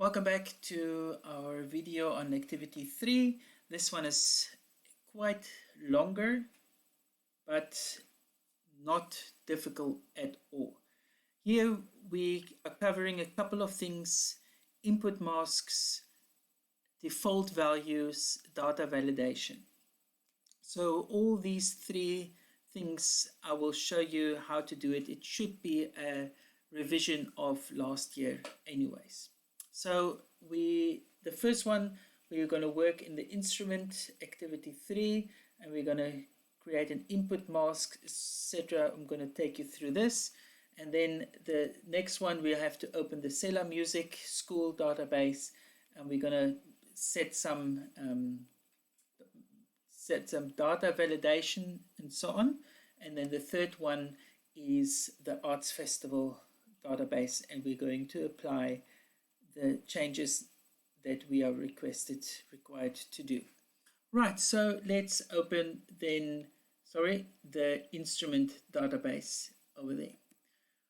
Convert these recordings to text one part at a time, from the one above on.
Welcome back to our video on activity 3. This one is quite longer, but not difficult at all. Here we are covering a couple of things: input masks, default values, data validation. So all these three things I will show you how to do it. It should be a revision of last year anyways. So the first one, we're going to work in the instrument activity 3, and we're going to create an input mask, etc. I'm going to take you through this. And then the next one, we'll have to open the Sela Music School database, and we're going to set some data validation and so on. And then the third one is the Arts Festival database, and we're going to apply the changes that we are required to do. Right, so let's open then, the instrument database over there.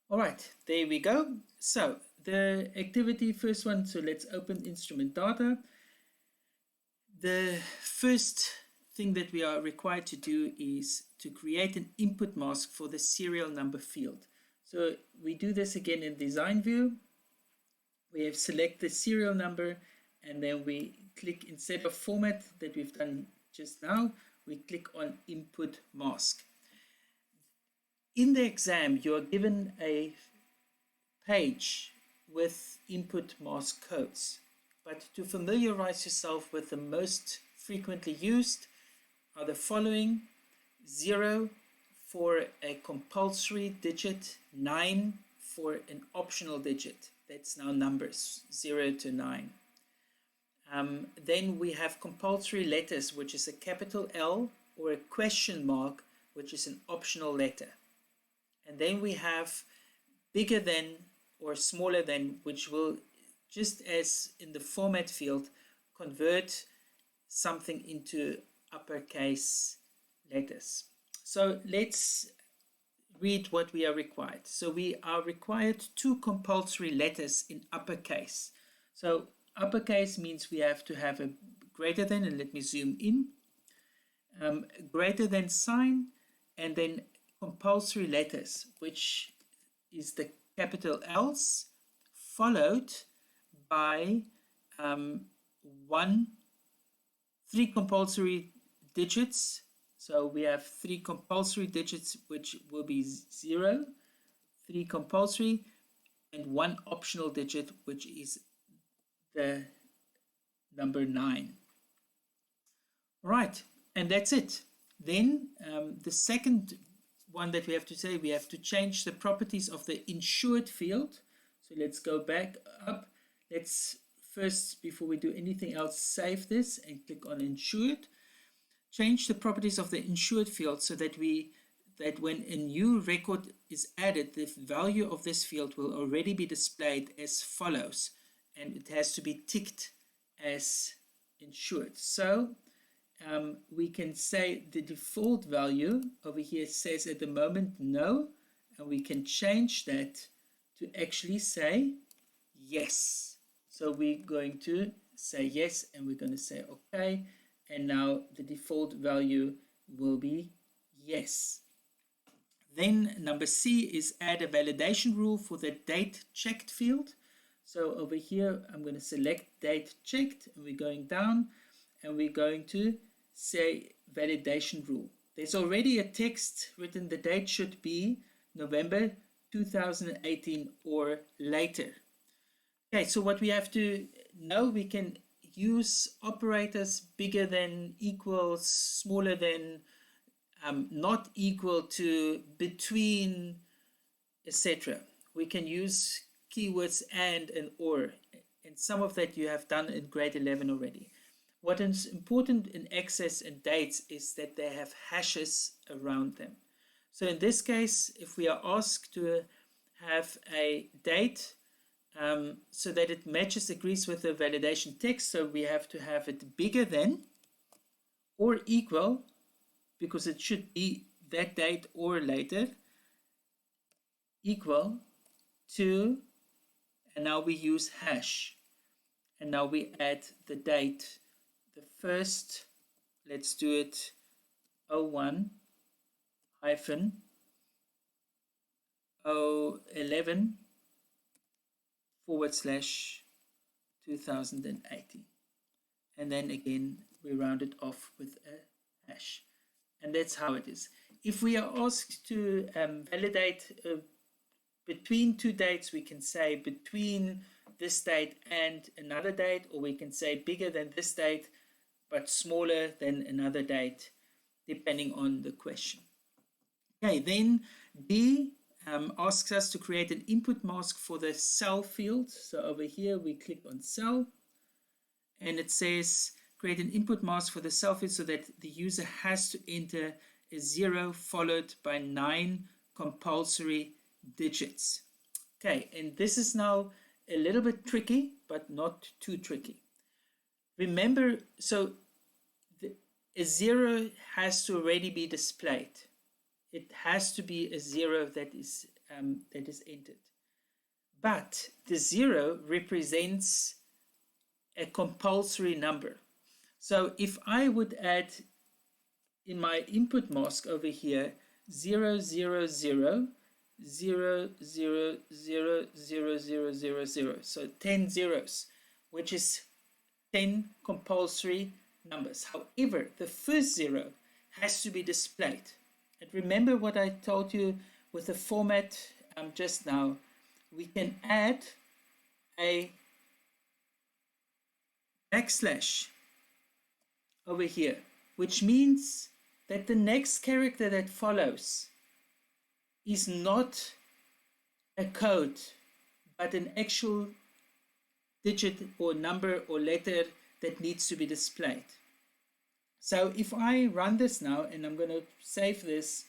All right, there we go. So the activity first one, so let's open instrument data. The first thing that we are required to do is to create an input mask for the serial number field. So we do this again in design view. We have select the serial number, and then we click, instead of format that we've done just now, we click on input mask. In the exam, you are given a page with input mask codes, but to familiarize yourself with the most frequently used are the following: 0 for a compulsory digit, 9 for an optional digit. That's now numbers 0 to 9. Then we have compulsory letters, which is a capital L, or a question mark, which is an optional letter. And then we have bigger than or smaller than, which will, just as in the format field, convert something into uppercase letters. So let's read what we are required. So we are required 2 compulsory letters in uppercase. So uppercase means we have to have a greater than, and let me zoom in, greater than sign, and then compulsory letters, which is the capital L's, followed by 3 compulsory digits. So we have 3 compulsory digits, which will be 0, 3 compulsory, and 1 optional digit, which is the number 9. All right, and that's it. Then the second one that we have to say, we have to change the properties of the insured field. So let's go back up. Let's first, before we do anything else, save this and click on insured. Change the properties of the insured field so that when a new record is added, the value of this field will already be displayed as follows, and it has to be ticked as insured. So we can say the default value over here says at the moment no, and we can change that to actually say yes. So we're going to say yes, and we're going to say okay. And now the default value will be yes. Then number C is add a validation rule for the date checked field. So over here, I'm going to select date checked, and we're going down, and we're going to say validation rule. There's already a text written: the date should be November 2018 or later. Okay, so what we have to know, we can use operators: bigger than, equals, smaller than, not equal to, between, etc. We can use keywords and or, and some of that you have done in grade 11 already. What is important in access and dates is that they have hashes around them. So in this case, if we are asked to have a date so that it agrees with the validation text, so we have to have it bigger than or equal, because it should be that date or later, equal to, and now we use hash. and now we add the date. The first, let's do it 01 hyphen 011 / 2018, and then again we round it off with a hash, and that's how it is. If we are asked to validate between two dates, we can say between this date and another date, or we can say bigger than this date but smaller than another date, depending on the question. Okay, then D asks us to create an input mask for the cell field. So over here we click on cell, and it says create an input mask for the cell field so that the user has to enter a 0 followed by 9 compulsory digits. Okay, and this is now a little bit tricky, but not too tricky. Remember, so a 0 has to already be displayed. It has to be a 0 that is entered. But the 0 represents a compulsory number. So if I would add in my input mask over here 0, 0, 0, 0, 0, 0, 0, 0, 0, 0, so 10 zeros, which is 10 compulsory numbers. However, the first 0 has to be displayed. And remember what I told you with the format just now. We can add a backslash over here, which means that the next character that follows is not a code, but an actual digit or number or letter that needs to be displayed. So if I run this now, and I'm going to save this,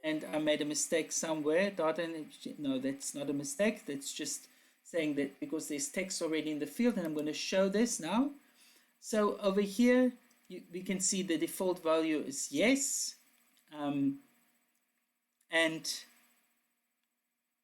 and I made a mistake somewhere, no, that's not a mistake, that's just saying that because there's text already in the field, and I'm going to show this now. So over here, we can see the default value is yes, and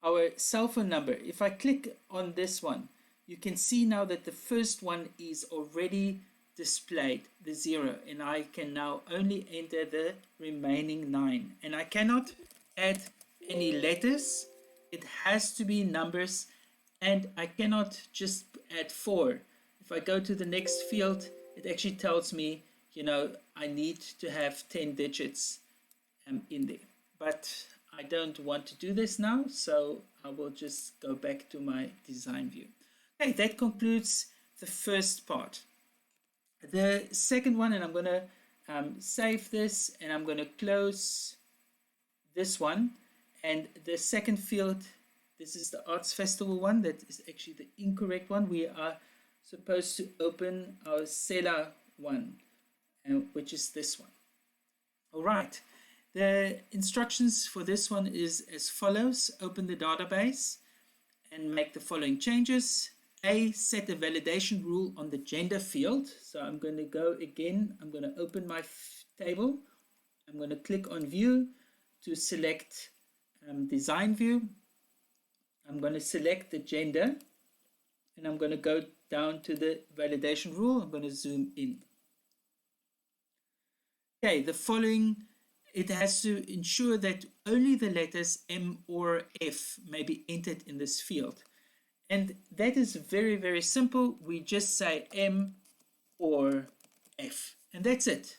our cell phone number, if I click on this one, you can see now that the first one is already displayed, the 0, and I can now only enter the remaining 9, and I cannot add any letters. It has to be numbers, and I cannot just add 4. If I go to the next field, it actually tells me, you know, I need to have 10 digits in there, but I don't want to do this now, so I will just go back to my design view. Okay, that concludes the first part. The second one, and I'm going to save this, and I'm going to close this one. And the second field, this is the Arts Festival one, that is actually the incorrect one. We are supposed to open our Sela one, which is this one. All right, the instructions for this one is as follows. Open the database and make the following changes. A, set a validation rule on the gender field. So I'm going to go again, I'm going to open my table. I'm going to click on view to select design view. I'm going to select the gender, and I'm going to go down to the validation rule. I'm going to zoom in. Okay, the following, it has to ensure that only the letters M or F may be entered in this field. And that is very, very simple. We just say M or F, and that's it.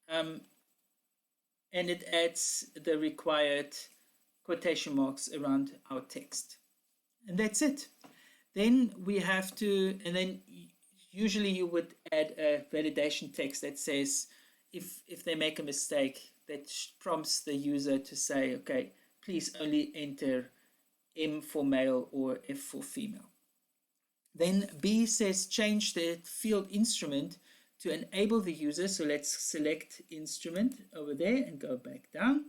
And it adds the required quotation marks around our text. And that's it. Then we have to, and then usually you would add a validation text that says, if they make a mistake, that prompts the user to say, okay, please only enter M for male or F for female. Then B says change the field instrument to enable the user. So let's select instrument over there and go back down.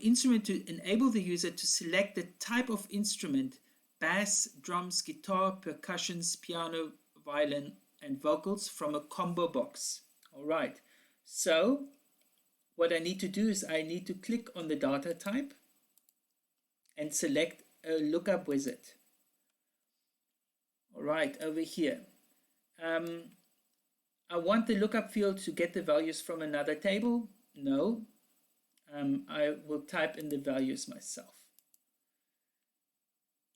Instrument to enable the user to select the type of instrument: bass, drums, guitar, percussions, piano, violin, and vocals from a combo box. All right. So what I need to do is I need to click on the data type and select a lookup wizard. All right, over here. I want the lookup field to get the values from another table. No, I will type in the values myself.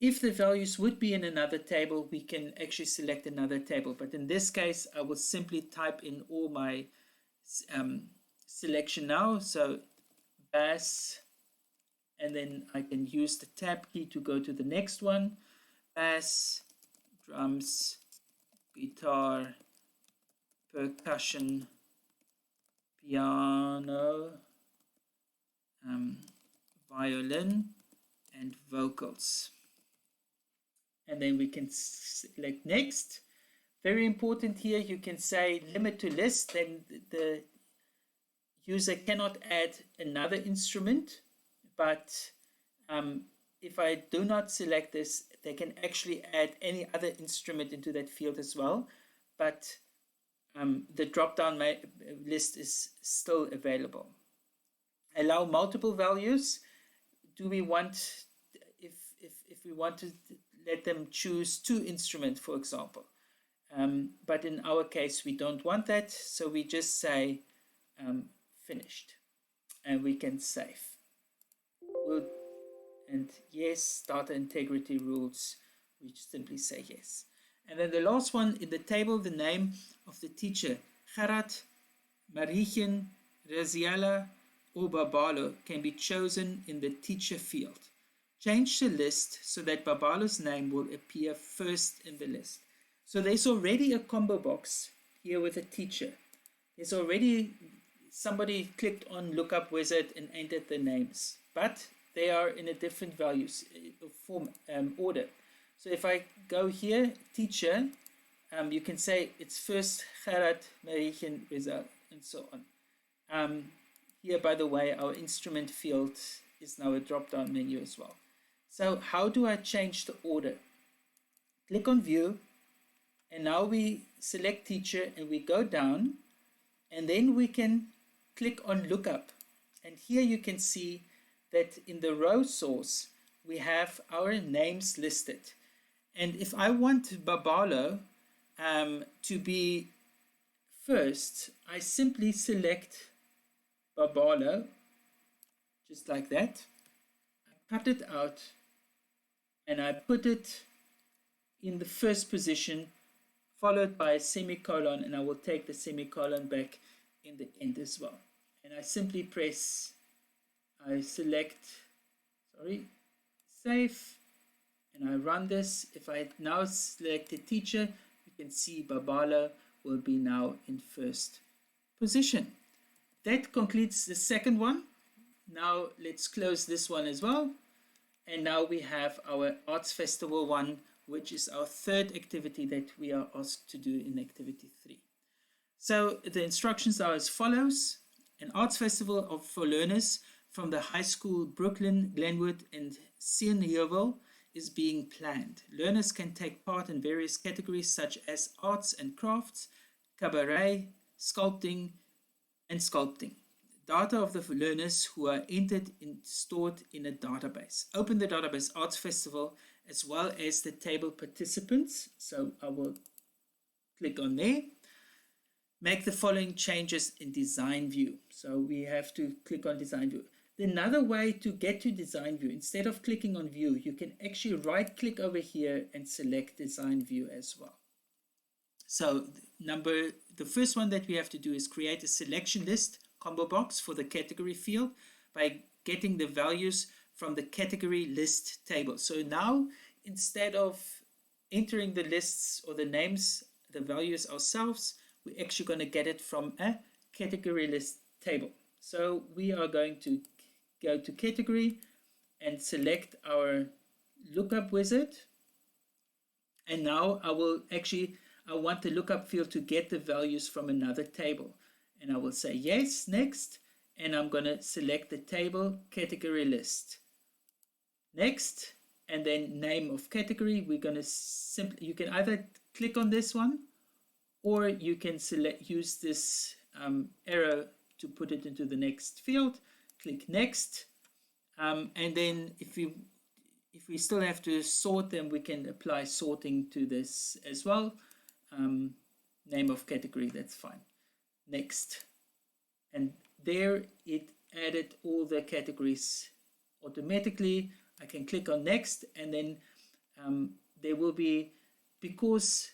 If the values would be in another table, we can actually select another table. But in this case, I will simply type in all my selection now. So bass, and then I can use the tab key to go to the next one. Bass, drums, guitar, percussion, piano, violin, and vocals. And then we can select next. Very important here, you can say limit to list, then the user cannot add another instrument, but if I do not select this, they can actually add any other instrument into that field as well, but the drop-down list is still available. Allow multiple values. Do we want, if we want to let them choose 2 instruments, for example, but in our case we don't want that, so we just say finished, and we can save. And yes, data integrity rules, we simply say yes. And then the last one, in the table, the name of the teacher, Gerard, Marichen, Raziela, or Babalo, can be chosen in the teacher field. Change the list so that Babalo's name will appear first in the list. So there's already a combo box here with a teacher. There's already somebody clicked on lookup wizard and entered the names, but they are in a different values form order. So if I go here, teacher, you can say it's first Gerard, Marichen, Rizal, and so on. Here, by the way, our instrument field is now a drop-down menu as well. So how do I change the order? Click on view, and now we select teacher and we go down, and then we can click on lookup. And here you can see that in the row source, we have our names listed. And if I want Babalo to be first, I simply select Babalo, just like that. I cut it out and I put it in the first position, followed by a semicolon, and I will take the semicolon back in the end as well. And I simply press, I select, save, and I run this. If I now select the teacher, you can see Babalo will be now in first position. That concludes the second one. Now let's close this one as well. And now we have our Arts Festival one, which is our third activity that we are asked to do in activity 3. So the instructions are as follows. An arts festival for learners from the high school Brooklyn, Glenwood, and Seonheuvel is being planned. Learners can take part in various categories such as arts and crafts, cabaret, sculpting, and sculpting. Data of the learners who are entered and stored in a database. Open the database Arts Festival as well as the table participants. So I will click on there. Make the following changes in design view. So we have to click on design view. Another way to get to design view, instead of clicking on view, you can actually right click over here and select design view as well. So the first one that we have to do is create a selection list combo box for the category field by getting the values from the category list table. So now instead of entering the lists or the names, the values ourselves, we're actually going to get it from a category list table. So we are going to go to category and select our lookup wizard. And now I want the lookup field to get the values from another table. And I will say yes, next, and I'm going to select the table category list. Next, and then name of category. We're going to simply, you can either click on this one, or you can use this arrow to put it into the next field. Click next, and then if you if we still have to sort them, we can apply sorting to this as well. Name of category, that's fine. Next. And there it added all the categories automatically. I can click on next, and then there will be, because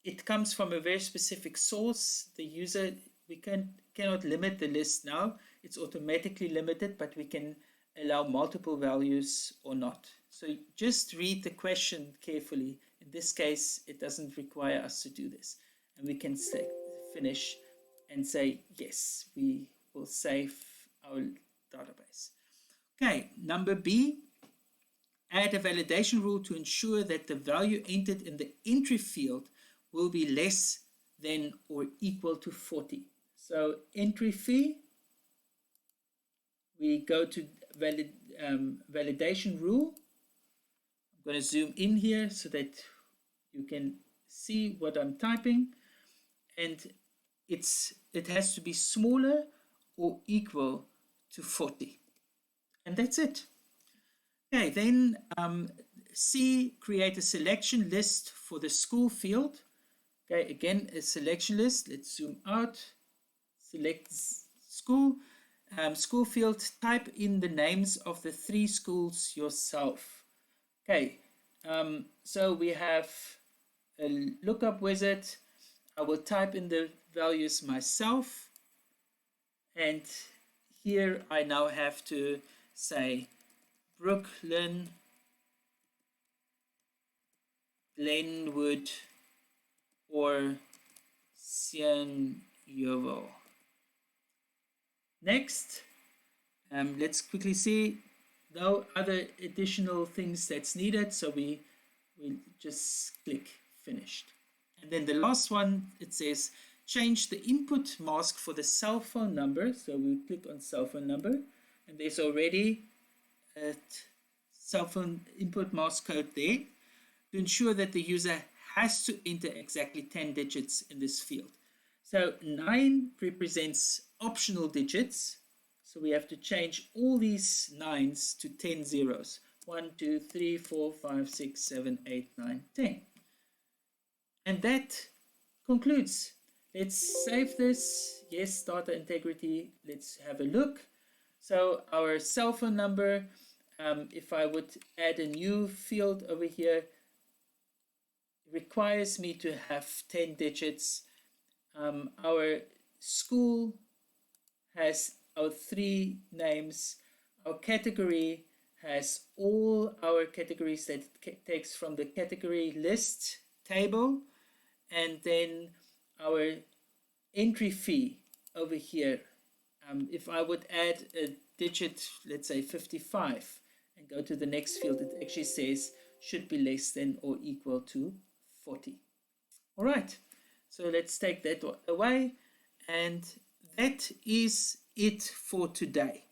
it comes from a very specific source, the user, we cannot limit the list now. It's automatically limited, but we can allow multiple values or not. So just read the question carefully. In this case, it doesn't require us to do this. And we can say finish and say, yes, we will save our database. Okay, number B, add a validation rule to ensure that the value entered in the entry field will be less than or equal to 40. So entry fee, we go to validation rule. I'm going to zoom in here so that you can see what I'm typing, and it has to be smaller or equal to 40, and that's it. Okay, then C, create a selection list for the school field. Okay, again, a selection list. Let's zoom out, select school. School field, type in the names of the 3 schools yourself. Okay, so we have a lookup wizard. I will type in the values myself, and here I now have to say Brooklyn, Glenwood, or Cienyovo. Next, let's quickly see, no other additional things that's needed, so we just click finished. And then the last one, it says change the input mask for the cell phone number. So we click on cell phone number, and there's already a cell phone input mask code there to ensure that the user has to enter exactly 10 digits in this field. So 9 represents optional digits. So we have to change all these 9s to 10 zeros. 1, 2, 3, 4, 5, 6, 7, 8, 9, 10. And that concludes. Let's save this. Yes, data integrity. Let's have a look. So our cell phone number, if I would add a new field over here, requires me to have 10 digits. Our school has our 3 names. Our category has all our categories that it takes from the category list table. And then our entry fee over here. If I would add a digit, let's say 55, and go to the next field, it actually says should be less than or equal to 40. All right, so let's take that away, and that is it for today.